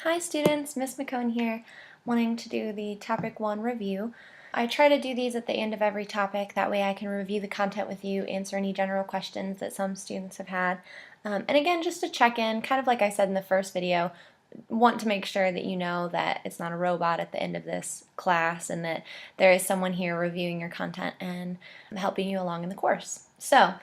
Hi students, Miss McCone here, wanting to do the Topic 1 review. I try to do these at the end of every topic, that way I can review the content with you, answer any general questions that some students have had. And again, just to check in, kind of like I said in the first video, want to make sure that you know that it's not a robot at the end of this class and that there is someone here reviewing your content and helping you along in the course. So,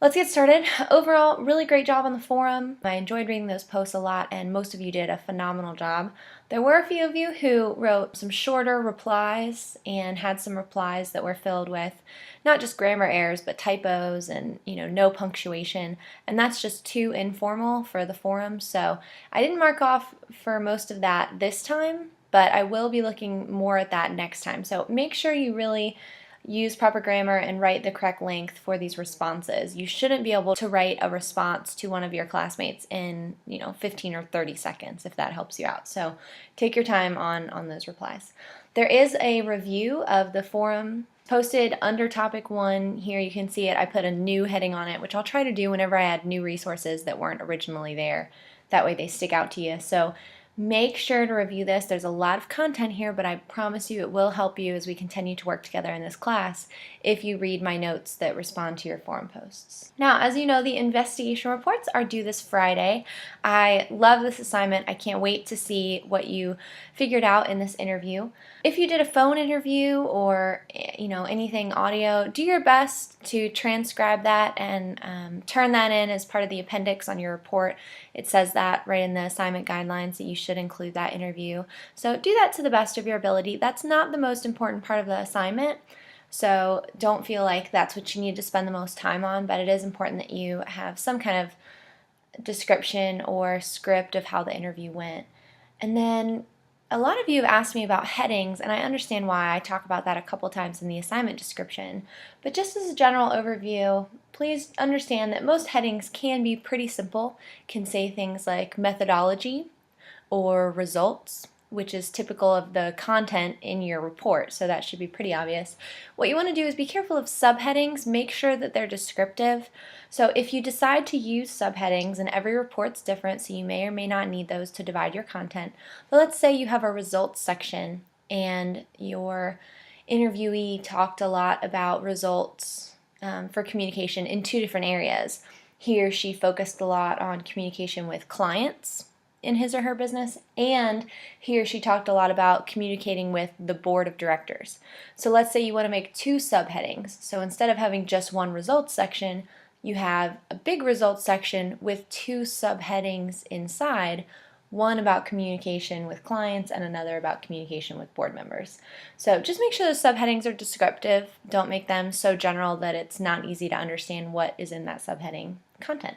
let's get started. Overall, really great job on the forum. I enjoyed reading those posts a lot, and most of you did a phenomenal job. There were a few of you who wrote some shorter replies and had some replies that were filled with not just grammar errors, but typos and no punctuation, and that's just too informal for the forum, so I didn't mark off for most of that this time, but I will be looking more at that next time. So make sure you really use proper grammar and write the correct length for these responses. You shouldn't be able to write a response to one of your classmates in 15 or 30 seconds if that helps you out. So take your time on those replies. There is a review of the forum posted under topic 1. Here you can see it. I put a new heading on it, which I'll try to do whenever I add new resources that weren't originally there. That way they stick out to you. So make sure to review this. There's a lot of content here, but I promise you it will help you as we continue to work together in this class if you read my notes that respond to your forum posts. Now, as you know, the investigation reports are due this Friday. I love this assignment. I can't wait to see what you figured out in this interview. If you did a phone interview or anything audio, do your best to transcribe that and turn that in as part of the appendix on your report. It says that right in the assignment guidelines that you should include that interview. So do that to the best of your ability. That's not the most important part of the assignment, so don't feel like that's what you need to spend the most time on, but it is important that you have some kind of description or script of how the interview went. And then a lot of you have asked me about headings, and I understand why. I talk about that a couple times in the assignment description. But just as a general overview, please understand that most headings can be pretty simple. Can say things like methodology or results, which is typical of the content in your report, so that should be pretty obvious. What you want to do is be careful of subheadings. Make sure that they're descriptive. So if you decide to use subheadings, and every report's different, so you may or may not need those to divide your content, but let's say you have a results section and your interviewee talked a lot about results for communication in 2 different areas. He or she focused a lot on communication with clients in his or her business, and he or she talked a lot about communicating with the board of directors. So let's say you want to make 2 subheadings. So instead of having just one results section, you have a big results section with 2 subheadings inside, one about communication with clients and another about communication with board members. So just make sure the subheadings are descriptive. Don't make them so general that it's not easy to understand what is in that subheading content.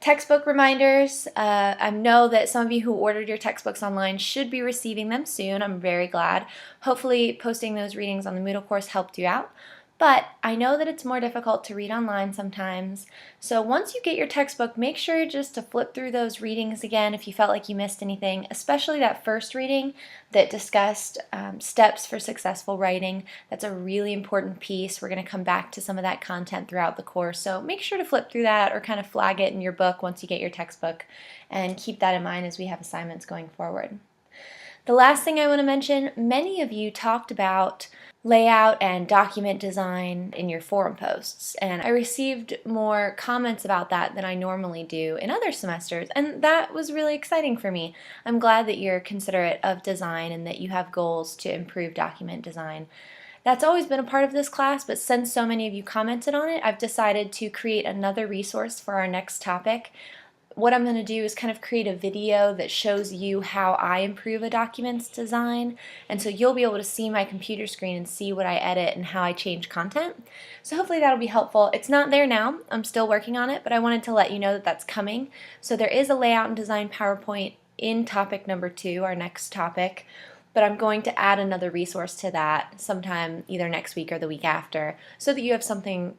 Textbook reminders. I know that some of you who ordered your textbooks online should be receiving them soon. I'm very glad. Hopefully posting those readings on the Moodle course helped you out. But I know that it's more difficult to read online sometimes. So once you get your textbook, make sure just to flip through those readings again if you felt like you missed anything, especially that first reading that discussed steps for successful writing. That's a really important piece. We're going to come back to some of that content throughout the course. So make sure to flip through that or kind of flag it in your book once you get your textbook, and keep that in mind as we have assignments going forward. The last thing I want to mention, many of you talked about layout and document design in your forum posts, and I received more comments about that than I normally do in other semesters, and that was really exciting for me. I'm glad that you're considerate of design and that you have goals to improve document design. That's always been a part of this class, but since so many of you commented on it, I've decided to create another resource for our next topic. What I'm going to do is kind of create a video that shows you how I improve a document's design, and so you'll be able to see my computer screen and see what I edit and how I change content. So hopefully that'll be helpful. It's not there now. I'm still working on it, but I wanted to let you know that that's coming. So there is a layout and design PowerPoint in topic number 2, our next topic, but I'm going to add another resource to that sometime either next week or the week after, so that you have something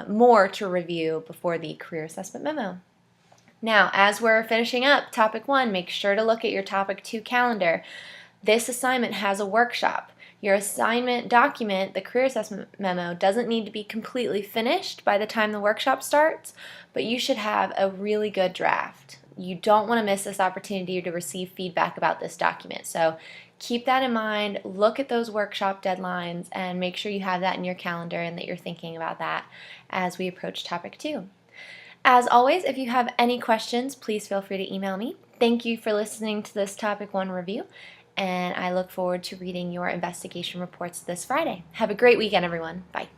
more to review before the career assessment memo. Now, as we're finishing up topic 1, make sure to look at your topic 2 calendar. This assignment has a workshop. Your assignment document, the career assessment memo, doesn't need to be completely finished by the time the workshop starts, but you should have a really good draft. you don't want to miss this opportunity to receive feedback about this document. So keep that in mind, look at those workshop deadlines, and make sure you have that in your calendar and that you're thinking about that as we approach topic 2. As always, if you have any questions, please feel free to email me. Thank you for listening to this topic 1 review, and I look forward to reading your investigation reports this Friday. Have a great weekend, everyone. Bye.